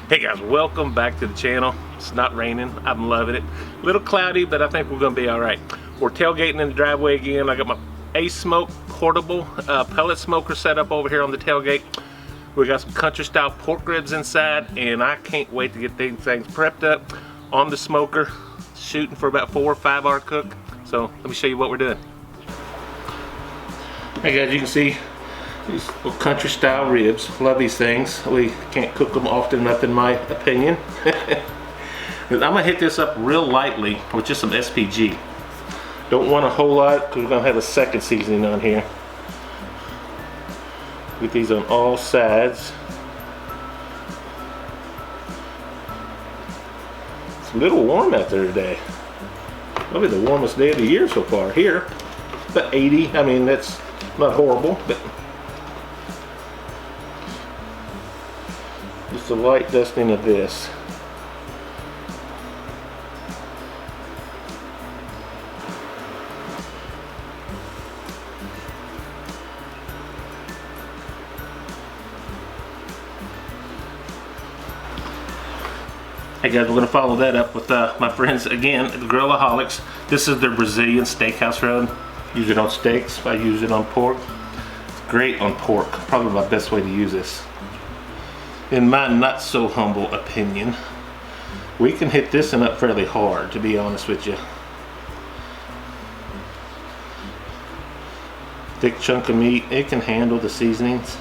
Hey guys, welcome back to the channel. It's not raining, I'm loving it. A little cloudy, but I think we're gonna be all right. We're tailgating in the driveway again. I got my ASMOKE portable pellet smoker set up over here on the tailgate. We got some country style pork ribs inside, and I can't wait to get these things prepped up on the smoker, shooting for about 4 or 5 hour cook. So let me show you what we're doing. Hey guys, you can see these little country style ribs. Love these things. We can't cook them often enough in my opinion. I'm gonna hit this up real lightly with just some SPG. Don't want a whole lot because we're gonna have a second seasoning on here. Get these on all sides. It's a little warm out there today. Probably the warmest day of the year so far. Here, about 80. I mean, that's not horrible, but just a light dusting of this. Hey guys, we're going to follow that up with my friends again at the Grillaholics. This is their Brazilian steakhouse rub. Use it on steaks. I use it on pork. It's great on pork. Probably my best way to use this. In my not so humble opinion, we can hit this one up fairly hard, to be honest with you. Thick chunk of meat, it can handle the seasonings.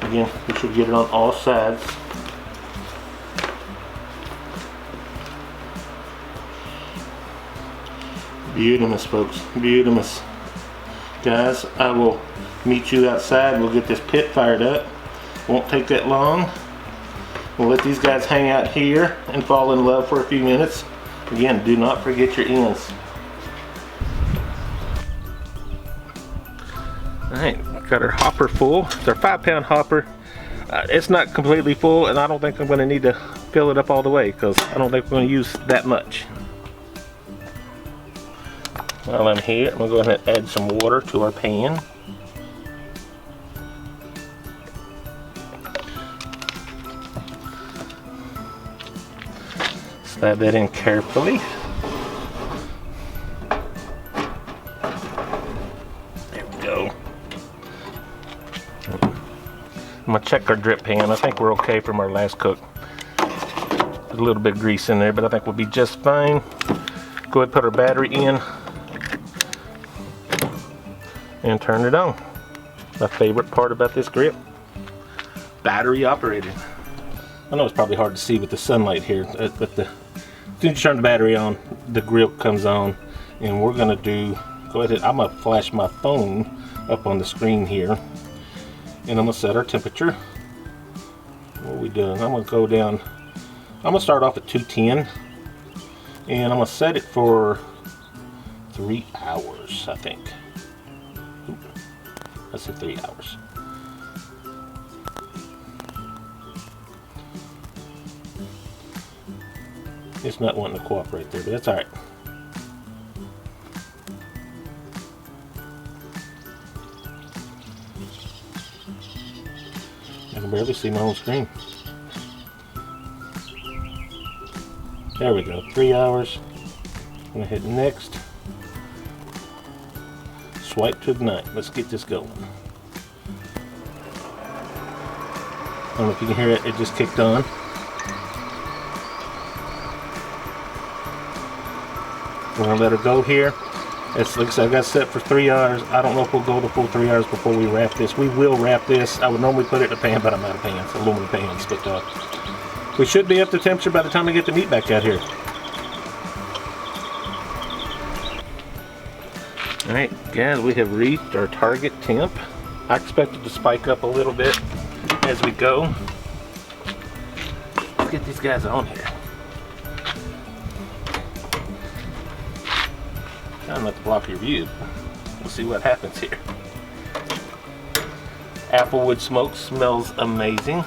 Again, we should get it on all sides. Beautimous, folks. Beautimous. Guys, I will meet you outside. We'll get this pit fired up. Won't take that long. We'll let these guys hang out here and fall in love for a few minutes. Again, do not forget your ends. Alright, got our hopper full. It's our 5-pound hopper. It's not completely full, and I don't think I'm going to need to fill it up all the way because I don't think we're going to use that much. While I'm here, I'm going to go ahead and add some water to our pan. Slide that in carefully. There we go. I'm going to check our drip pan. I think we're okay from our last cook. There's a little bit of grease in there, but I think we'll be just fine. Go ahead and put our battery in and turn it on. My favorite part about this grill. Battery operated. I know it's probably hard to see with the sunlight here, but as soon as you turn the battery on, the grill comes on, and we're gonna go ahead. I'm gonna flash my phone up on the screen here, and I'm gonna set our temperature. What are we doing? I'm gonna go down. I'm gonna start off at 210, and I'm gonna set it for 3 hours, I think. I said 3 hours. It's not wanting to cooperate there, but that's alright. I can barely see my own screen. There we go, 3 hours. I'm gonna hit next. Swipe to ignite. Let's get this going. I don't know if you can hear it, it just kicked on. We're gonna let her go here. It's like I said, I got set for 3 hours. I don't know if we'll go the full 3 hours before we wrap this. We will wrap this. I would normally put it in a pan, but I'm out of pans, aluminum pans. But we should be up to temperature by the time I get the meat back out here. Alright guys, we have reached our target temp. I expect it to spike up a little bit as we go. Let's get these guys on here. Try not to block your view. We'll see what happens here. Applewood smoke smells amazing.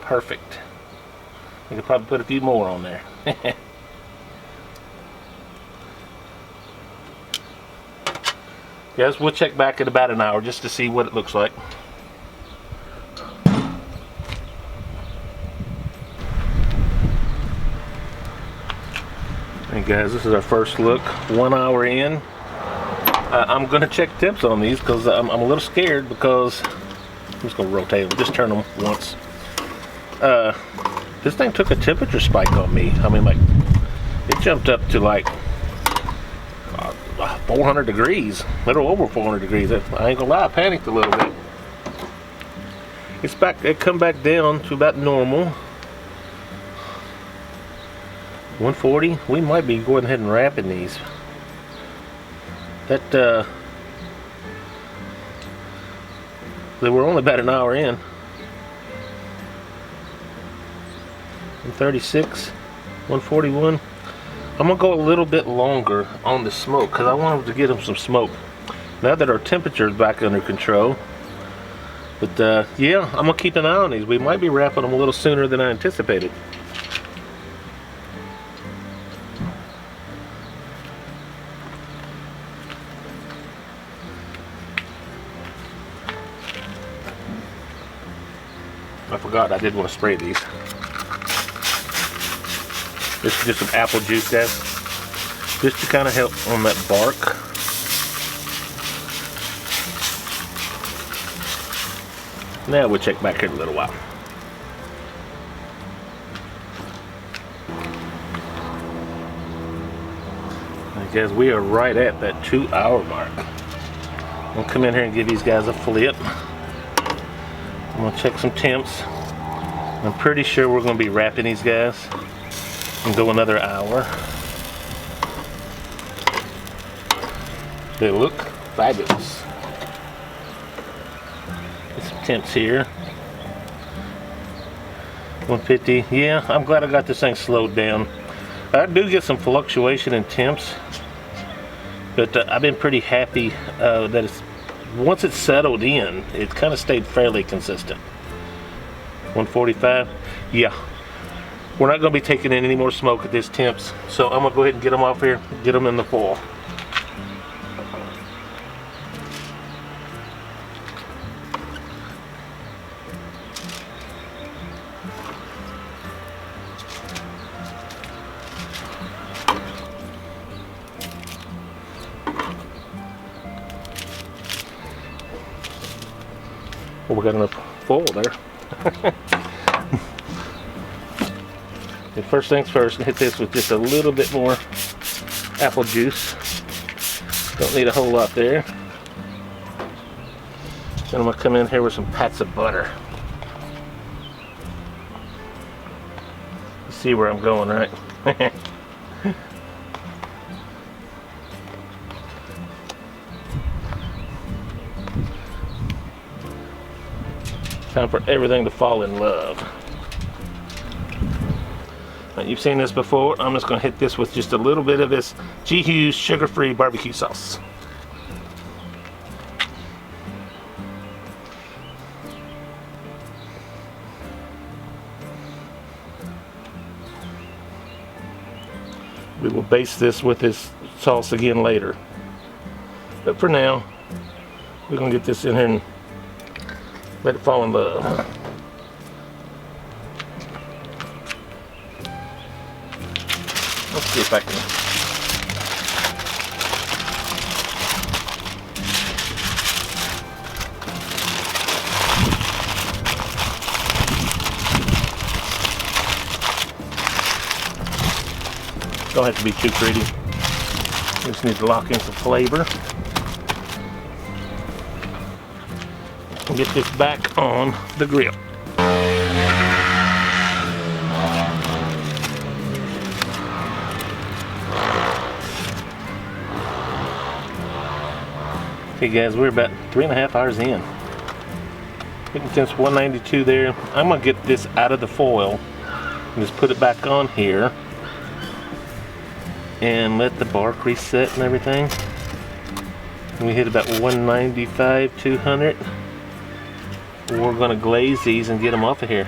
perfect. I could probably put a few more on there. Guys, we'll check back in about an hour just to see what it looks like. Hey guys, this is our first look. 1 hour in. I'm gonna check temps on these because I'm a little scared because I'm just gonna rotate them. Just turn them once. This thing took a temperature spike on me. I mean, like, it jumped up to like 400 degrees, a little over 400 degrees. I ain't gonna lie, I panicked a little bit. It's back. It come back down to about normal. 140. We might be going ahead and wrapping these. That they were only about an hour in. 136, 141. I'm gonna go a little bit longer on the smoke because I want to get them some smoke now that our temperature is back under control. But yeah, I'm gonna keep an eye on these. We might be wrapping them a little sooner than I anticipated. I forgot I did want to spray these. This is just some apple juice, guys, just to kind of help on that bark. Now we'll check back here in a little while. Right, guys, we are right at that 2 hour mark. I'm gonna come in here and give these guys a flip. I'm gonna check some temps. I'm pretty sure we're gonna be wrapping these guys and go another hour. They look fabulous. Get some temps here. 150. Yeah, I'm glad I got this thing slowed down. I do get some fluctuation in temps, but I've been pretty happy that it's, once it's settled in, it kind of stayed fairly consistent. 145. Yeah, we're not going to be taking in any more smoke at this temps, so I'm going to go ahead and get them off here, get them in the foil. Well, we got enough foil there. And first things first, hit this with just a little bit more apple juice. Don't need a whole lot there. Then I'm gonna come in here with some pats of butter. You see where I'm going, right? Time for everything to fall in love. Now, you've seen this before. I'm just going to hit this with just a little bit of this G. Hughes sugar-free barbecue sauce. We will baste this with this sauce again later. But for now, we're going to get this in here and let it fall in love. Let's see if I can. Don't have to be too pretty. We just need to lock in some flavor. Get this back on the grill. Okay guys, we're about 3.5 hours in. Hitting temps 192 there. I'm gonna get this out of the foil and just put it back on here and let the bark reset and everything. And we hit about 195, 200. We're gonna glaze these and get them off of here.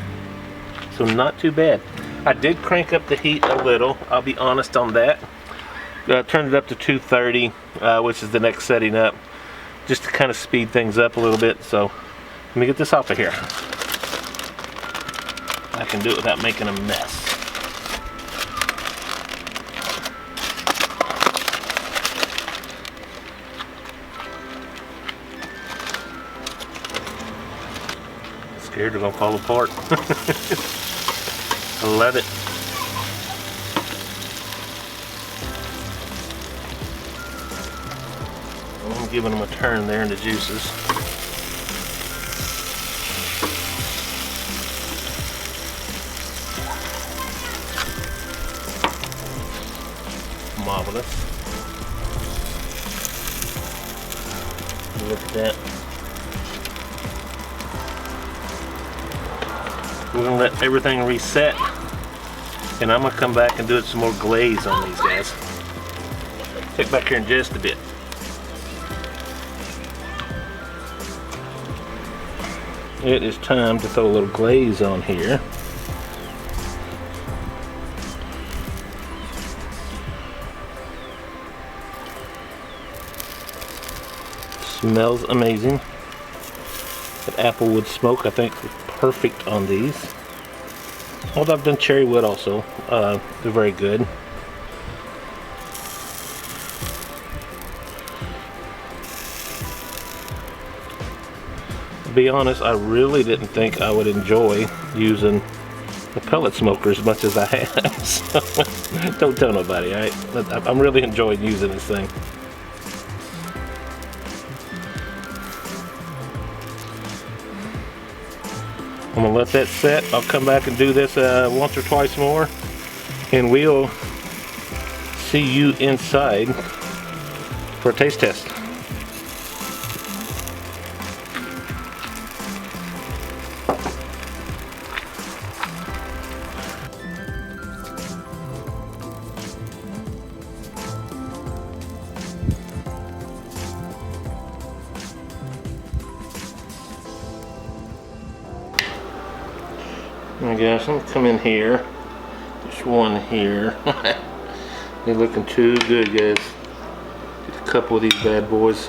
so not too bad. I did crank up the heat a little, I'll be honest on that. Turned it up to 230, which is the next setting up, just to kind of speed things up a little bit. So let me get this off of here. I can do it without making a mess. Scared they're gonna fall apart. I love it. I'm giving them a turn there in the juices. Marvelous. Look at that. We're gonna let everything reset, and I'm gonna come back and do some more glaze on these guys. Check back here in just a bit. It is time to throw a little glaze on here. Smells amazing. That applewood smoke, I think, is perfect on these. Although I've done cherry wood also. They're very good. To be honest, I really didn't think I would enjoy using the pellet smoker as much as I have. So, don't tell nobody, alright? I'm really enjoying using this thing. I'm gonna let that set. I'll come back and do this once or twice more, and we'll see you inside for a taste test. I guess I'm gonna come in here. There's one here. They're looking too good, guys. Get a couple of these bad boys.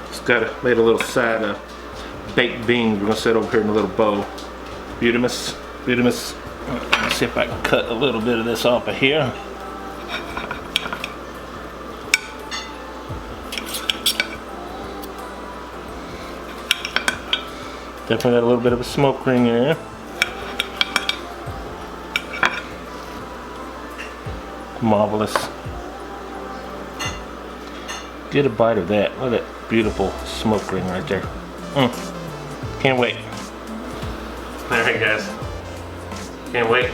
Just made a little side of baked beans. We're gonna set over here in a little bowl. Beautimus. Let's see if I can cut a little bit of this off of here. Definitely got a little bit of a smoke ring there. Marvelous. Get a bite of that. Look at that beautiful smoke ring right there. Can't wait. Alright guys. Can't wait.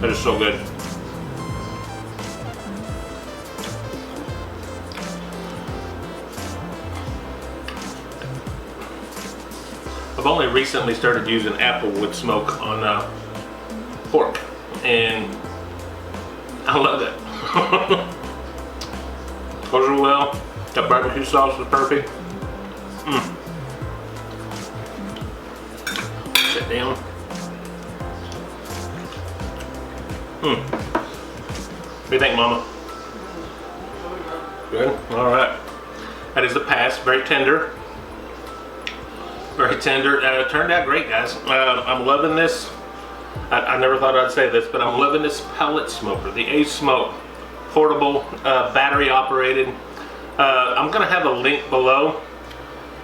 That is so good. I've only recently started using applewood smoke on pork, and I love it. Goes real well. That barbecue sauce is perfect. Sit down. What do you think, Mama? Good? Alright. That is the pass. Very tender. Very tender. Turned out great, guys. I'm loving this. I never thought I'd say this, but I'm loving this pellet smoker, the ASMOKE portable, battery operated. I'm going to have a link below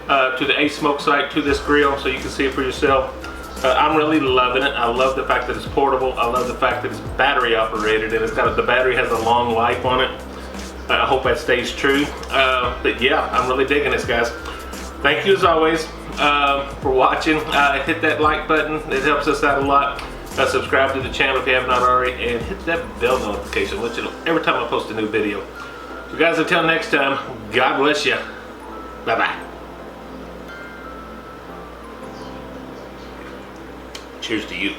to the ASMOKE site, to this grill, so you can see it for yourself. I'm really loving it. I love the fact that it's portable. I love the fact that it's battery operated, and the battery has a long life on it. I hope that stays true. But yeah, I'm really digging this, guys. Thank you as always for watching. Hit that like button. It helps us out a lot. Subscribe to the channel if you have not already, and hit that bell notification. Let you know every time I post a new video. So guys, until next time, God bless you. Bye-bye. Cheers to you.